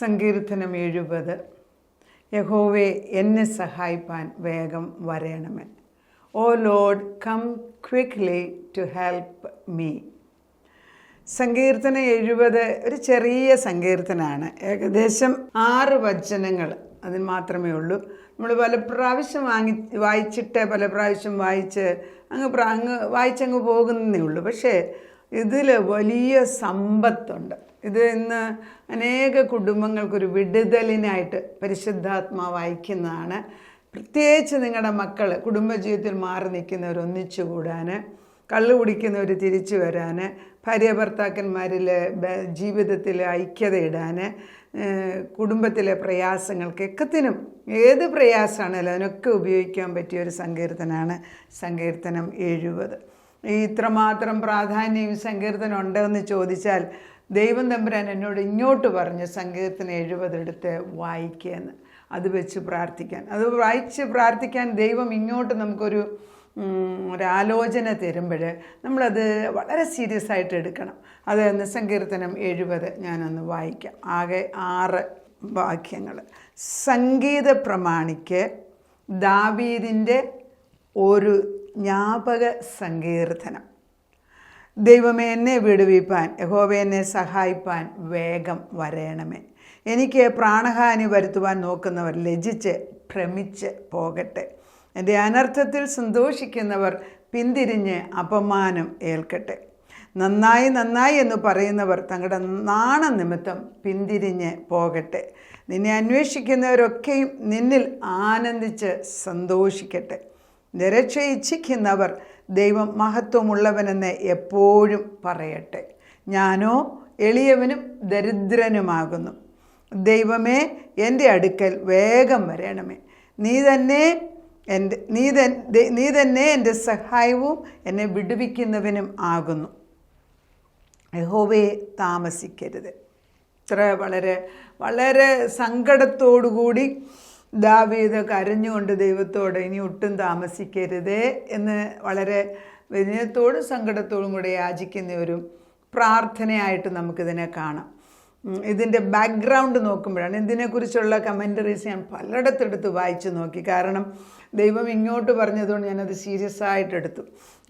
സങ്കീർത്തനം 70. യഹോവേ, എന്നെ സഹായിപ്പാൻ വേഗം വരേണമേ. O Lord, come quickly to help me. സങ്കീർത്തനം 70 ഒരു ചെറിയ സങ്കീർത്തനമാണ്. ഏകദേശം 6 വചനങ്ങൾ അതിന് മാത്രമേ ഉള്ളൂ. നമ്മൾ പല പ്രാവശ്യം വായിച്ചിട്ട് പല പ്രാവശ്യം വായിച്ച് വായിച്ചങ്ങ് പോകുന്നതേ ഉള്ളൂ. പക്ഷേ ഇതിൽ വലിയ സമ്പത്തുണ്ട്. ഇത് ഇന്ന് അനേക കുടുംബങ്ങൾക്കൊരു വിടുതലിനായിട്ട് പരിശുദ്ധാത്മാവ് അയക്കുന്നതാണ്. പ്രത്യേകിച്ച് നിങ്ങളുടെ മക്കൾ കുടുംബജീവിതത്തിൽ മാറി നിൽക്കുന്നവർ ഒന്നിച്ചു കൂടാൻ, കള്ളു കുടിക്കുന്നവർ തിരിച്ചു വരാൻ, ഭാര്യ ഭർത്താക്കന്മാരിൽ ജീവിതത്തിൽ ഐക്യത ഇടാൻ, കുടുംബത്തിലെ പ്രയാസങ്ങൾക്ക് എക്കത്തിനും ഏത് പ്രയാസമാണല്ലോ അതിനൊക്കെ ഉപയോഗിക്കാൻ പറ്റിയ ഒരു സങ്കീർത്തനമാണ് സങ്കീർത്തനം 70. ഇത്രമാത്രം പ്രാധാന്യം ഈ സങ്കീർത്തനം ഉണ്ടെന്ന് ചോദിച്ചാൽ ദൈവം തമ്പുരാൻ എന്നോട് ഇങ്ങോട്ട് പറഞ്ഞു സങ്കീർത്തനം 70 എടുത്ത് വായിക്കുകയെന്ന്. അത് വെച്ച് പ്രാർത്ഥിക്കാൻ, അത് വായിച്ച് പ്രാർത്ഥിക്കാൻ ദൈവം ഇങ്ങോട്ട് നമുക്കൊരു ആലോചന തരുമ്പോൾ നമ്മളത് വളരെ സീരിയസ് ആയിട്ട് എടുക്കണം. അത് സങ്കീർത്തനം 70 ഞാനൊന്ന് വായിക്കാം. ആകെ 6 വാക്യങ്ങൾ. സംഗീത പ്രമാണിക്ക് ദാവീദിൻ്റെ ഒരു ജ്ഞാപക സങ്കീർത്തനം. ദൈവമേ, എന്നെ വിടുവിപ്പാൻ, യഹോവേ എന്നെ സഹായിപ്പാൻ വേഗം വരേണമേ. എനിക്ക് പ്രാണഹാനി വരുത്തുവാൻ നോക്കുന്നവർ ലജ്ജിച്ച് ഭ്രമിച്ച് പോകട്ടെ. എൻ്റെ അനർത്ഥത്തിൽ സന്തോഷിക്കുന്നവർ പിന്തിരിഞ്ഞ് അപമാനം ഏൽക്കട്ടെ. നന്നായി നന്നായി എന്ന് പറയുന്നവർ തങ്ങളുടെ നാണനിമിത്തം പിന്തിരിഞ്ഞ് പോകട്ടെ. നിന്നെ അന്വേഷിക്കുന്നവരൊക്കെയും നിന്നിൽ ആനന്ദിച്ച് സന്തോഷിക്കട്ടെ. നിരക്ഷ ഇച്ഛിക്കുന്നവർ ദൈവം മഹത്വമുള്ളവനെന്ന് എപ്പോഴും പറയട്ടെ. ഞാനോ എളിയവനും ദരിദ്രനുമാകുന്നു. ദൈവമേ, എൻ്റെ അടുക്കൽ വേഗം വരേണമേ. നീ തന്നെ എൻ്റെ സഹായവും എന്നെ വിടുവിക്കുന്നവനും ആകുന്നു. യഹോവേ, താമസിക്കരുത്. ഇത്ര വളരെ വളരെ സങ്കടത്തോടുകൂടി ദാവീദ് കരഞ്ഞുകൊണ്ട് ദൈവത്തോട് ഇനി ഒട്ടും താമസിക്കരുതേ എന്ന് വളരെ വിനയത്തോടും സങ്കടത്തോടും കൂടെ യാചിക്കുന്ന ഒരു പ്രാർത്ഥനയായിട്ട് നമുക്കിതിനെ കാണാം. ഇതിൻ്റെ ബാക്ക്ഗ്രൗണ്ട് നോക്കുമ്പോഴാണ് ഇതിനെക്കുറിച്ചുള്ള കമൻറ്ററീസ് ഞാൻ പലയിടത്തെടുത്ത് വായിച്ചു നോക്കി. കാരണം ദൈവം ഇങ്ങോട്ട് പറഞ്ഞതുകൊണ്ട് ഞാനത് സീരിയസ് ആയിട്ടെടുത്തു.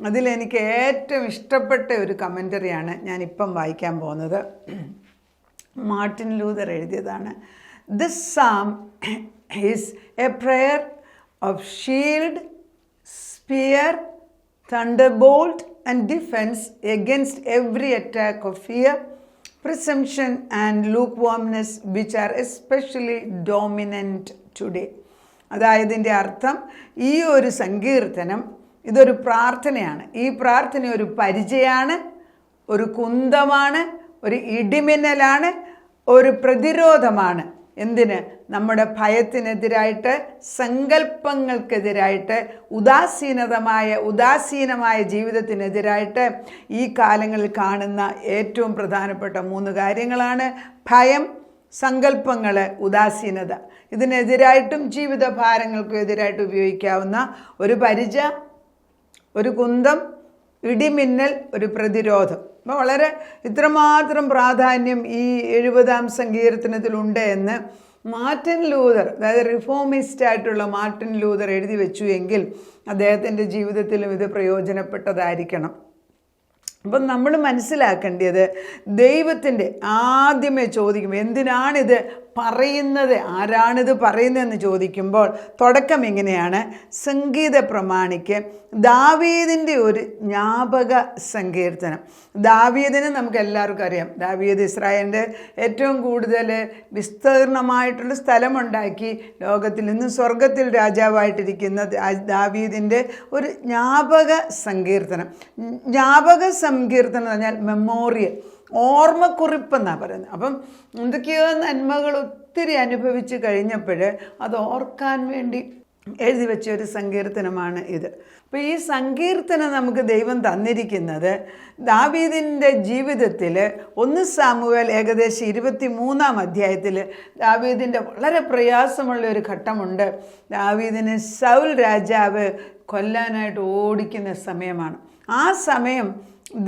അതിലെനിക്ക് ഏറ്റവും ഇഷ്ടപ്പെട്ട ഒരു കമൻറ്ററിയാണ് ഞാനിപ്പം വായിക്കാൻ പോകുന്നത്. മാർട്ടിൻ ലൂതർ എഴുതിയതാണ്. This Sam is a prayer of shield, spear, thunderbolt and defense against every attack of fear, presumption and lukewarmness which are especially dominant today. അതായത് ഇതിൻ്റെ അർത്ഥം, ഈ ഒരു സങ്കീർത്തനം ഇതൊരു പ്രാർത്ഥനയാണ്. ഈ പ്രാർത്ഥന ഒരു പരിചയാണ്, ഒരു കുന്തമാണ്, ഒരു ഇടിമിന്നലാണ്, ഒരു പ്രതിരോധമാണ്. എന്തിന്? നമ്മുടെ ഭയത്തിനെതിരായിട്ട്, സങ്കല്പങ്ങൾക്കെതിരായിട്ട്, ഉദാസീനമായ ജീവിതത്തിനെതിരായിട്ട് ഈ കാലങ്ങളിൽ കാണുന്ന ഏറ്റവും പ്രധാനപ്പെട്ട 3 കാര്യങ്ങളാണ് ഭയം, സങ്കല്പങ്ങൾ, ഉദാസീനത. ഇതിനെതിരായിട്ടും ജീവിത ഭാരങ്ങൾക്കും എതിരായിട്ട് ഉപയോഗിക്കാവുന്ന ഒരു പരിച, ഒരു കുന്തം, ഇടിമിന്നൽ, ഒരു പ്രതിരോധം. അപ്പോൾ വളരെ ഇത്രമാത്രം പ്രാധാന്യം ഈ 70-ാം സങ്കീർത്തനത്തിലുണ്ട് എന്ന് മാർട്ടിൻ ലൂതർ, അതായത് റിഫോമിസ്റ്റ് ആയിട്ടുള്ള മാർട്ടിൻ ലൂതർ എഴുതി വെച്ചു എങ്കിൽ അദ്ദേഹത്തിൻ്റെ ജീവിതത്തിലും ഇത് പ്രയോജനപ്പെട്ടതായിരിക്കണം. അപ്പം നമ്മൾ മനസ്സിലാക്കേണ്ടത്, ദൈവത്തിൻ്റെ ആദ്യമേ ചോദിക്കും എന്തിനാണിത് പറയുന്നത്, ആരാണിത് പറയുന്നതെന്ന് ചോദിക്കുമ്പോൾ തുടക്കം ഇങ്ങനെയാണ്. സംഗീത പ്രമാണിക്ക് ദാവീദിൻ്റെ ഒരു ജ്ഞാപക സങ്കീർത്തനം. ദാവീദിനെ നമുക്ക് എല്ലാവർക്കും അറിയാം. ദാവീദ് ഇസ്രായേലിൻ്റെ ഏറ്റവും കൂടുതൽ വിസ്തീർണമായിട്ടുള്ള സ്ഥലമുണ്ടാക്കി ലോകത്തിൽ നിന്ന് സ്വർഗത്തിൽ രാജാവായിട്ടിരിക്കുന്ന ദാവീദിൻ്റെ ഒരു ജ്ഞാപക സങ്കീർത്തനം. ജ്ഞാപക സങ്കീർത്തനം എന്ന് പറഞ്ഞാൽ മെമ്മോറിയൽ, ഓർമ്മക്കുറിപ്പെന്നാണ് പറയുന്നത്. അപ്പം എന്തൊക്കെയോ നന്മകൾ ഒത്തിരി അനുഭവിച്ച് കഴിഞ്ഞപ്പോൾ അത് ഓർക്കാൻ വേണ്ടി എഴുതി വെച്ച ഒരു സങ്കീർത്തനമാണ് ഇത്. അപ്പോൾ ഈ സങ്കീർത്തനം നമുക്ക് ദൈവം തന്നിരിക്കുന്നത് ദാവീദിൻ്റെ ജീവിതത്തിൽ 1 സാമുവേൽ ഏകദേശം 23-ാം അധ്യായത്തിൽ ദാവീദിൻ്റെ വളരെ പ്രയാസമുള്ള ഒരു ഘട്ടമുണ്ട്. ദാവീദിനെ സൗൽ രാജാവ് കൊല്ലാനായിട്ട് ഓടിക്കുന്ന സമയമാണ്. ആ സമയം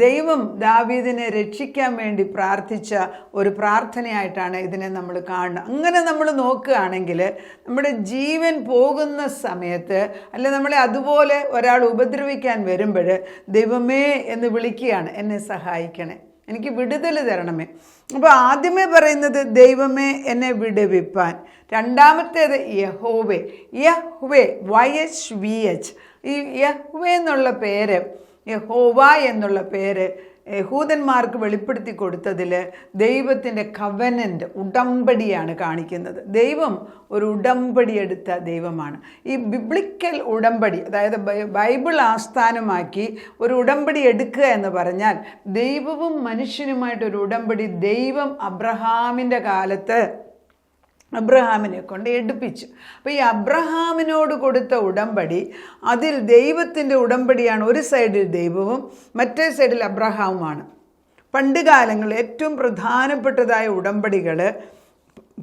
ദൈവം ദാവീദിനെ രക്ഷിക്കാൻ വേണ്ടി പ്രാർത്ഥിച്ച ഒരു പ്രാർത്ഥനയായിട്ടാണ് ഇതിനെ നമ്മൾ കാണുന്നത്. അങ്ങനെ നമ്മൾ നോക്കുകയാണെങ്കിൽ നമ്മുടെ ജീവൻ പോകുന്ന സമയത്ത്, അല്ലെ നമ്മളെ അതുപോലെ ഒരാൾ ഉപദ്രവിക്കാൻ വരുമ്പോൾ ദൈവമേ എന്ന് വിളിക്കുകയാണ്, എന്നെ സഹായിക്കണേ, എനിക്ക് വിടുതൽ തരണമേ. അപ്പോൾ ആദ്യമേ പറയുന്നത് ദൈവമേ എന്നെ വിടുവിപ്പാൻ, രണ്ടാമത്തേത് യഹോവേ. Yahweh, YHVH. ഈ യഹ്വേ എന്നുള്ള പേര്, യഹോവ എന്നുള്ള പേര് യഹൂദന്മാർക്ക് വെളിപ്പെടുത്തി കൊടുത്തതിൽ ദൈവത്തിൻ്റെ കവനൻ്റ്, ഉടമ്പടിയാണ് കാണിക്കുന്നത്. ദൈവം ഒരു ഉടമ്പടി എടുത്ത ദൈവമാണ്. ഈ ബിബ്ലിക്കൽ ഉടമ്പടി, അതായത് ബൈബിൾ ആസ്ഥാനമാക്കി ഒരു ഉടമ്പടി എടുക്കുക എന്ന് പറഞ്ഞാൽ ദൈവവും മനുഷ്യനുമായിട്ടൊരു ഉടമ്പടി ദൈവം അബ്രഹാമിൻ്റെ കാലത്ത് അബ്രഹാമിനെ കൊണ്ട് എടുപ്പിച്ചു. അപ്പോൾ ഈ അബ്രഹാമിനോട് കൊടുത്ത ഉടമ്പടി, അതിൽ ദൈവത്തിൻ്റെ ഉടമ്പടിയാണ്. ഒരു സൈഡിൽ ദൈവവും മറ്റേ സൈഡിൽ അബ്രഹാമുമാണ്. പണ്ട് കാലങ്ങളിൽ ഏറ്റവും പ്രധാനപ്പെട്ടതായ ഉടമ്പടികൾ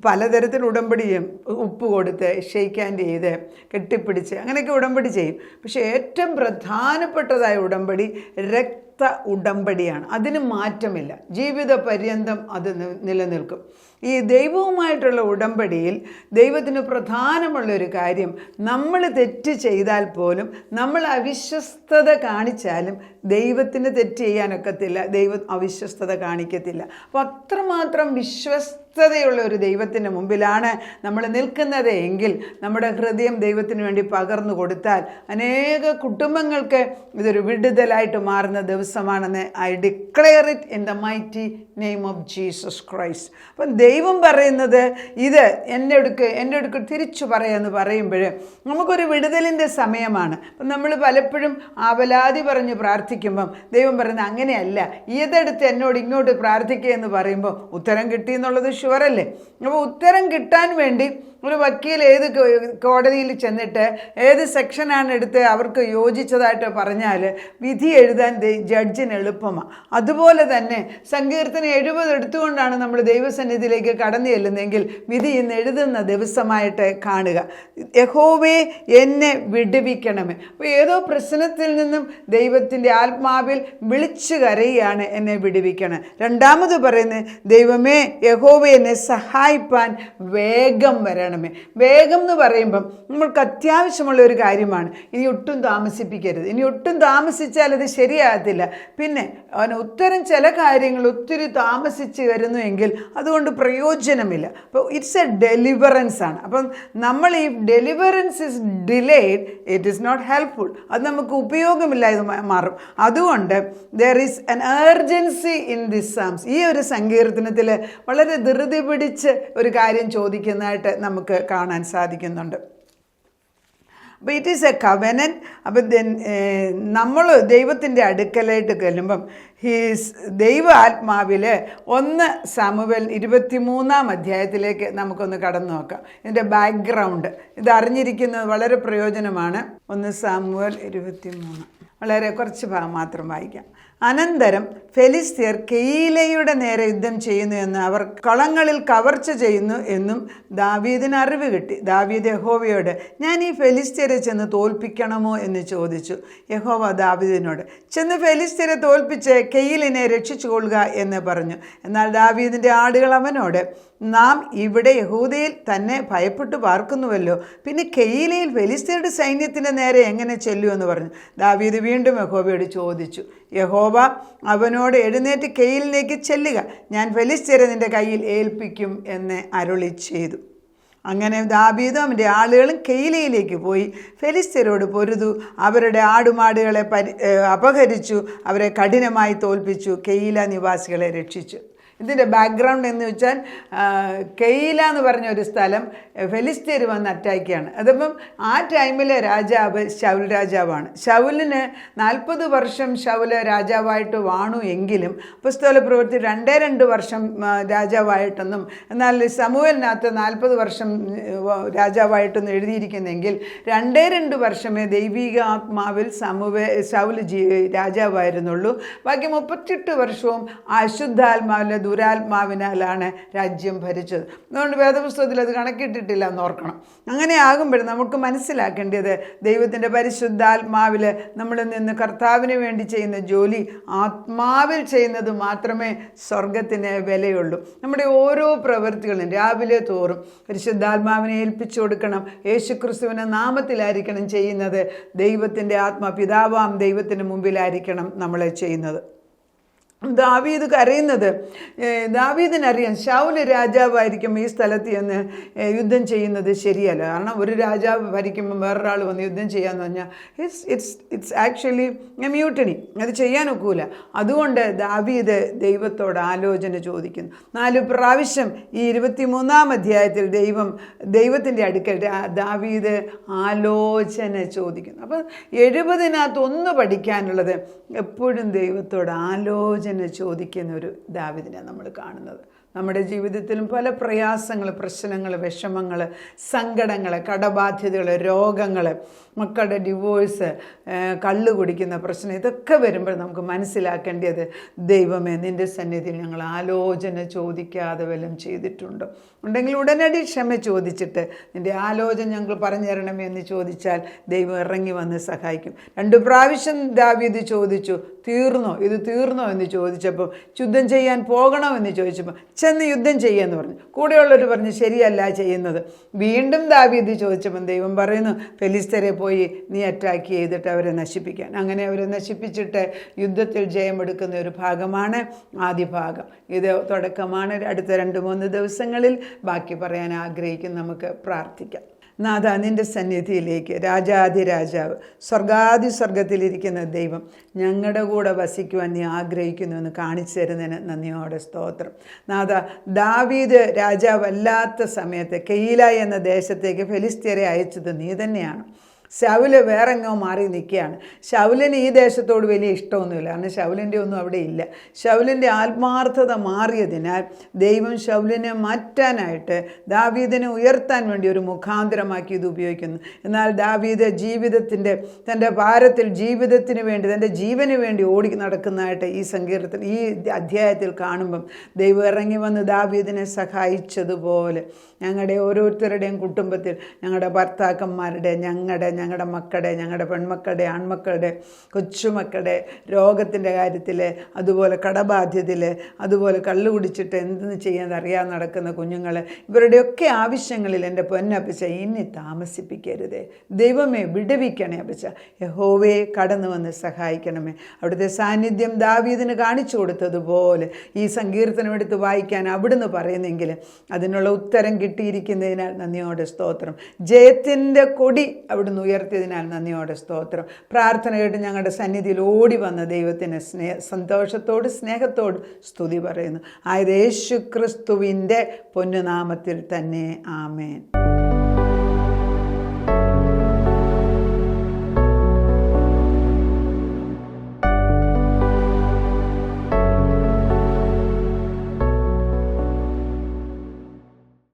പലതരത്തിൽ ഉടമ്പടി ചെയ്യും. ഉപ്പ് കൊടുത്ത്, ഷെയ്ക്ക് ഹാൻഡ് ചെയ്ത്, കെട്ടിപ്പിടിച്ച്, അങ്ങനെയൊക്കെ ഉടമ്പടി ചെയ്യും. പക്ഷേ ഏറ്റവും പ്രധാനപ്പെട്ടതായ ഉടമ്പടി രക്ത ഉടമ്പടിയാണ്. അതിന് മാറ്റമില്ല, ജീവിത പര്യന്തം അത് നിലനിൽക്കും. ഈ ദൈവവുമായിട്ടുള്ള ഉടമ്പടിയിൽ ദൈവത്തിന് പ്രധാനമുള്ളൊരു കാര്യം, നമ്മൾ തെറ്റ് ചെയ്താൽ പോലും, നമ്മൾ അവിശ്വസ്തത കാണിച്ചാലും ദൈവത്തിന് തെറ്റ് ചെയ്യാനൊക്കത്തില്ല, ദൈവം അവിശ്വസ്തത കാണിക്കത്തില്ല. അപ്പോൾ അത്രമാത്രം വിശ്വസ്തതയുള്ള ഒരു ദൈവത്തിൻ്റെ മുമ്പിലാണ് നമ്മൾ നിൽക്കുന്നത് എങ്കിൽ നമ്മുടെ ഹൃദയം ദൈവത്തിന് വേണ്ടി പകർന്നു കൊടുത്താൽ അനേക കുടുംബങ്ങൾക്ക് ഇതൊരു വിടുതലായിട്ട് മാറുന്ന ദിവസമാണെന്ന് I declare it in the mighty name of Jesus Christ. അപ്പം ദൈവം പറയുന്നത് ഇത് എൻ്റെ അടുക്ക് തിരിച്ചു പറയാമെന്ന് പറയുമ്പോൾ നമുക്കൊരു വിടുതലിൻ്റെ സമയമാണ്. അപ്പം നമ്മൾ പലപ്പോഴും ആവലാതി പറഞ്ഞ് പ്രാർത്ഥിക്കുമ്പം ദൈവം പറയുന്നത് അങ്ങനെയല്ല, ഇതെടുത്ത് എന്നോട് ഇങ്ങോട്ട് പ്രാർത്ഥിക്കുക എന്ന് പറയുമ്പോൾ ഉത്തരം കിട്ടിയെന്നുള്ളത് ഷുവറല്ലേ. അപ്പോൾ ഉത്തരം കിട്ടാൻ വേണ്ടി ഒരു വക്കീൽ ഏത് കോടതിയിൽ ചെന്നിട്ട് ഏത് സെക്ഷനാണ് എടുത്ത് അവർക്ക് യോജിച്ചതായിട്ട് പറഞ്ഞാൽ വിധി എഴുതാൻ ജഡ്ജിന് എളുപ്പമാണ്. അതുപോലെ തന്നെ സങ്കീർത്തനം 70 എടുത്തുകൊണ്ടാണ് നമ്മൾ ദൈവസന്നിധിയിലേക്ക് കടന്നു ചെല്ലുന്നതെങ്കിൽ വിധി ഇന്ന് എഴുതുന്ന ദിവസമായിട്ട് കാണുക. യഹോവേ എന്നെ വിടുവിക്കണമേ. അപ്പോൾ ഏതോ പ്രശ്നത്തിൽ നിന്നും ദൈവത്തിൻ്റെ ആത്മാവിൽ വിളിച്ചു കരയുകയാണ്, എന്നെ വിടുവിക്കണം. രണ്ടാമത് പറയുന്നത് ദൈവമേ യഹോവേ എന്നെ സഹായിപ്പാൻ വേഗം വരണം. വേഗം എന്ന് പറയുമ്പം നമ്മൾക്ക് അത്യാവശ്യമുള്ള ഒരു കാര്യമാണ്. ഇനി ഒട്ടും താമസിപ്പിക്കരുത്. ഇനി ഒട്ടും താമസിച്ചാൽ അത് ശരിയാകത്തില്ല. പിന്നെ അവന് ഉത്തരം ചില കാര്യങ്ങൾ ഒത്തിരി താമസിച്ച് വരുന്നുവെങ്കിൽ അതുകൊണ്ട് പ്രയോജനമില്ല. അപ്പോൾ ഇറ്റ്സ് എ ഡെലിവറൻസ് ആണ്. അപ്പം നമ്മൾ ഈ deliverance is delayed, it is not helpful. അത് നമുക്ക് ഉപയോഗമില്ലാതെ മാറും. അതുകൊണ്ട് there is an urgency in this Psalms. ഈ ഒരു സങ്കീർത്തനത്തിൽ വളരെ ധൃതി പിടിച്ച് ഒരു കാര്യം ചോദിക്കുന്നതായിട്ട് നമുക്ക് കാണാൻ സാധിക്കുന്നുണ്ട്. അപ്പോൾ ഇറ്റ് ഈസ് എ കവനൻറ്റ്. അപ്പം നമ്മൾ ദൈവത്തിൻ്റെ അടുക്കലായിട്ട് ചെല്ലുമ്പം ദൈവ ആത്മാവിൽ 1 സാമുവേൽ 23-ാം അധ്യായത്തിലേക്ക് നമുക്കൊന്ന് കടന്നു നോക്കാം. ഇതിൻ്റെ ബാക്ക്ഗ്രൗണ്ട് ഇത് അറിഞ്ഞിരിക്കുന്നത് വളരെ പ്രയോജനമാണ്. 1 സാമുവേൽ 23, വളരെ കുറച്ച് ഭാഗം മാത്രം വായിക്കാം. അനന്തരം ഫെലിസ്ത്യർ കെയീലയുടെ നേരെ യുദ്ധം ചെയ്യുന്നു എന്ന്, അവർ കളങ്ങളിൽ കവർച്ച ചെയ്യുന്നു എന്നും ദാവീദിന് അറിവ് കിട്ടി. ദാവീദ് യഹോവയോട് ഞാൻ ഈ ഫെലിസ്ത്യരെ ചെന്ന് തോൽപ്പിക്കണമോ എന്ന് ചോദിച്ചു. യഹോവ ദാവീദിനോട് ചെന്ന് ഫെലിസ്ത്യരെ തോൽപ്പിച്ച് കെയീലിനെ രക്ഷിച്ചു കൊള്ളുക എന്ന് പറഞ്ഞു. എന്നാൽ ദാവീദിൻ്റെ ആടുകൾ അവനോട് നാം ഇവിടെ യഹൂദയിൽ തന്നെ ഭയപ്പെട്ടു പാർക്കുന്നുവല്ലോ, പിന്നെ കെയീലയിൽ ഫെലിസ്ത്യരുടെ സൈന്യത്തിൻ്റെ നേരെ എങ്ങനെ ചെല്ലുമെന്ന് പറഞ്ഞു. ദാവീദ് വീണ്ടും യഹോവയോട് ചോദിച്ചു. യഹോവ അവനോട് എഴുന്നേറ്റ് കെയീലിലേക്ക് ചെല്ലുക, ഞാൻ ഫെലിസ്ത്യരെ നിൻ്റെ കയ്യിൽ ഏൽപ്പിക്കും എന്ന് അരുളി ചെയ്തു. അങ്ങനെ ദാവീദും അവൻ്റെ ആളുകളും കെയീലയിലേക്ക് പോയി ഫെലിസ്ത്യരോട് പൊരുതു. അവരുടെ ആടുമാടുകളെ അപഹരിച്ചു, അവരെ കഠിനമായി തോൽപ്പിച്ചു, കെയീല നിവാസികളെ രക്ഷിച്ചു. ഇതിൻ്റെ ബാക്ക്ഗ്രൗണ്ട് എന്ന് വെച്ചാൽ കെയീല എന്ന് പറഞ്ഞ ഒരു സ്ഥലം ഫെലിസ്ത്യർ വന്ന് അറ്റാക്കാണ്. അതിപ്പം ആ ടൈമിലെ രാജാവ് ശൗൽ രാജാവാണ്. ശൗലിന് 40 വർഷം ശൗല് രാജാവായിട്ട് വാണു എങ്കിലും പുസ്തക പ്രവൃത്തി 2 വർഷം രാജാവായിട്ടെന്നും, എന്നാൽ സമൂഹലിനകത്ത് 40 വർഷം രാജാവായിട്ടൊന്നും എഴുതിയിരിക്കുന്നെങ്കിൽ 2 വർഷമേ ദൈവിക ആത്മാവിൽ ശൗല് രാജാവായിരുന്നുള്ളൂ. ബാക്കി 38 വർഷവും അശുദ്ധാത്മാവിലെ ദുരാത്മാവിനാലാണ് രാജ്യം ഭരിച്ചത്. അതുകൊണ്ട് വേദപുസ്തകത്തിൽ അത് കണക്കിട്ടിട്ടില്ല എന്നോർക്കണം. അങ്ങനെ ആകുമ്പോഴും നമുക്ക് മനസ്സിലാക്കേണ്ടത് ദൈവത്തിൻ്റെ പരിശുദ്ധാത്മാവിൽ നമ്മൾ നിന്ന് കർത്താവിന് വേണ്ടി ചെയ്യുന്ന ജോലി ആത്മാവിൽ ചെയ്യുന്നത് മാത്രമേ സ്വർഗത്തിന് വിലയുള്ളൂ. നമ്മുടെ ഓരോ പ്രവൃത്തികളും രാവിലെ തോറും പരിശുദ്ധാത്മാവിനെ ഏൽപ്പിച്ചു കൊടുക്കണം. യേശുക്രിസ്തുവിൻ്റെ നാമത്തിലായിരിക്കണം ചെയ്യുന്നത്. ദൈവത്തിൻ്റെ പിതാവാം ദൈവത്തിന് മുമ്പിലായിരിക്കണം നമ്മളെ ചെയ്യുന്നത്. ദാവീദ് കരയുന്നത്, ദാവീദിനറിയാം ശൗല് രാജാവായിരിക്കും ഈ സ്ഥലത്ത് ചെന്ന് യുദ്ധം ചെയ്യുന്നത് ശരിയല്ല. കാരണം ഒരു രാജാവ് ഭരിക്കുമ്പോൾ വേറൊരാൾ വന്ന് യുദ്ധം ചെയ്യാന്ന് പറഞ്ഞാൽ ഇറ്റ്സ് ആക്ച്വലി മ്യൂട്ടണി, അത് ചെയ്യാനൊക്കൂല. അതുകൊണ്ട് ദാവീദ് ദൈവത്തോട് ആലോചന ചോദിക്കുന്നു. 4 പ്രാവശ്യം ഈ 23-ാം അധ്യായത്തിൽ ദൈവത്തിൻ്റെ അടുക്കൽ ദാവീദ് ആലോചന ചോദിക്കുന്നു. അപ്പം 70-നകത്ത് ഒന്ന് പഠിക്കാനുള്ളത്, എപ്പോഴും ദൈവത്തോട് ആലോചന ചോദിക്കുന്ന ഒരു ദാവീദിനെ നമ്മൾ കാണുന്നത്. നമ്മുടെ ജീവിതത്തിലും പല പ്രയാസങ്ങൾ, പ്രശ്നങ്ങൾ, വിഷമങ്ങൾ, സങ്കടങ്ങൾ, കടബാധ്യതകൾ, രോഗങ്ങൾ, മക്കളുടെ ഡിവോഴ്സ്, കള്ള് കുടിക്കുന്ന പ്രശ്നം, ഇതൊക്കെ വരുമ്പോൾ നമുക്ക് മനസ്സിലാക്കേണ്ടത്, ദൈവമേ നിൻ്റെ സന്നിധിയിൽ ഞങ്ങൾ ആലോചന ചോദിക്കാതെ വല്ലതും ചെയ്തിട്ടുണ്ടോ? ഉണ്ടെങ്കിൽ ഉടനടി ക്ഷമ ചോദിച്ചിട്ട് നിൻ്റെ ആലോചന ഞങ്ങൾ പറഞ്ഞു തരണമേ എന്ന് ചോദിച്ചാൽ ദൈവം ഇറങ്ങി വന്ന് സഹായിക്കും. 2 പ്രാവശ്യം ദാവീദ് ചോദിച്ചു, ഇത് തീർന്നോ എന്ന് ചോദിച്ചപ്പോൾ, യുദ്ധം ചെയ്യാൻ പോകണോ എന്ന് ചോദിച്ചപ്പോൾ ചെന്ന് യുദ്ധം ചെയ്യുമെന്ന് പറഞ്ഞു. കൂടെയുള്ളവർ പറഞ്ഞു ശരിയല്ല ചെയ്യുന്നത്. വീണ്ടും ദാവീദ് ചോദിച്ചപ്പോൾ ദൈവം പറയുന്നു, ഫെലിസ്ത്യരെ പോയി നീ അറ്റാക്ക് ചെയ്തിട്ട് അവരെ നശിപ്പിക്കാൻ. അങ്ങനെ അവരെ നശിപ്പിച്ചിട്ട് യുദ്ധത്തിൽ ജയമെടുക്കുന്ന ഒരു ഭാഗമാണ് ആദ്യ ഭാഗം. ഇത് തുടക്കമാണ്. അടുത്ത 2-3 ദിവസങ്ങളിൽ ബാക്കി പറയാൻ ആഗ്രഹിക്കും. നമുക്ക് പ്രാർത്ഥിക്കാം. നാഥ, നിൻ്റെ സന്നിധിയിലേക്ക് രാജാധിരാജാവ് സ്വർഗത്തിലിരിക്കുന്ന ദൈവം ഞങ്ങളുടെ കൂടെ വസിക്കുവാൻ നീ ആഗ്രഹിക്കുന്നുവെന്ന് കാണിച്ചു തരുന്നതിന് നന്ദിയോടെ സ്തോത്രം. നാഥ, ദാവീദ് രാജാവല്ലാത്ത സമയത്ത് കെയീല എന്ന ദേശത്തേക്ക് ഫെലിസ്ത്യരെ അയച്ചത് നീ തന്നെയാണ്. ശൗല് വേറെങ്ങോ മാറി നിൽക്കുകയാണ്. ശൗലിന് ഈ ദേശത്തോട് വലിയ ഇഷ്ടമൊന്നുമില്ല. കാരണം ശൗലിൻ്റെ ഒന്നും അവിടെ ഇല്ല. ശൗലിൻ്റെ ആത്മാർത്ഥത മാറിയതിനാൽ ദൈവം ശൗലിനെ മാറ്റാനായിട്ട് ദാവീദിനെ ഉയർത്താൻ വേണ്ടി ഒരു മുഖാന്തരമാക്കി ഇത് ഉപയോഗിക്കുന്നു. എന്നാൽ ദാവീദ് തൻ്റെ ഭാരത്തിൽ ജീവിതത്തിന് വേണ്ടി, തൻ്റെ ജീവന് വേണ്ടി ഓടി നടക്കുന്നതായിട്ട് ഈ അധ്യായത്തിൽ കാണുമ്പം ദൈവം ഇറങ്ങി വന്ന് ദാവീദിനെ സഹായിച്ചതുപോലെ ഞങ്ങളുടെ ഓരോരുത്തരുടെയും കുടുംബത്തിൽ, ഞങ്ങളുടെ ഭർത്താക്കന്മാരുടെ, ഞങ്ങളുടെ മക്കളുടെ, ഞങ്ങളുടെ പെൺമക്കളുടെ, ആൺമക്കളുടെ, കൊച്ചുമക്കളുടെ രോഗത്തിൻ്റെ കാര്യത്തിൽ, അതുപോലെ കടബാധ്യതയിൽ, അതുപോലെ കള്ളു കുടിച്ചിട്ട് എന്തെന്ന് ചെയ്യാൻ അറിയാതെ നടക്കുന്ന കുഞ്ഞുങ്ങൾ, ഇവരുടെയൊക്കെ ആവശ്യങ്ങളിൽ എൻ്റെ പൊന്നപ്പച്ച ഇനി താമസിപ്പിക്കരുതേ. ദൈവമേ വിടുവിക്കണേ അപ്പച്ച. യഹോവേ കടന്നു വന്ന് സഹായിക്കണമേ. അവിടുത്തെ സാന്നിധ്യം ദാവീദിന് കാണിച്ചു കൊടുത്തതുപോലെ ഈ സങ്കീർത്തനം എടുത്ത് വായിക്കാൻ അവിടുന്ന് പറയുന്നെങ്കിൽ അതിനുള്ള ഉത്തരം കിട്ടിയിരിക്കുന്നതിനാൽ നന്ദിയോടെ സ്തോത്രം. ജയത്തിൻ്റെ കൊടി അവിടുന്ന് ഉയർത്തിയതിനാൽ നന്ദിയോടെ സ്തോത്രം. പ്രാർത്ഥന കേട്ട് ഞങ്ങളുടെ സന്നിധിയിൽ ഓടി വന്ന ദൈവത്തിന് സന്തോഷത്തോട് സ്നേഹത്തോട് സ്തുതി പറയുന്നു. ആയത് യേശു ക്രിസ്തുവിൻ്റെ പൊന്നുനാമത്തിൽ തന്നെ. ആമേൻ.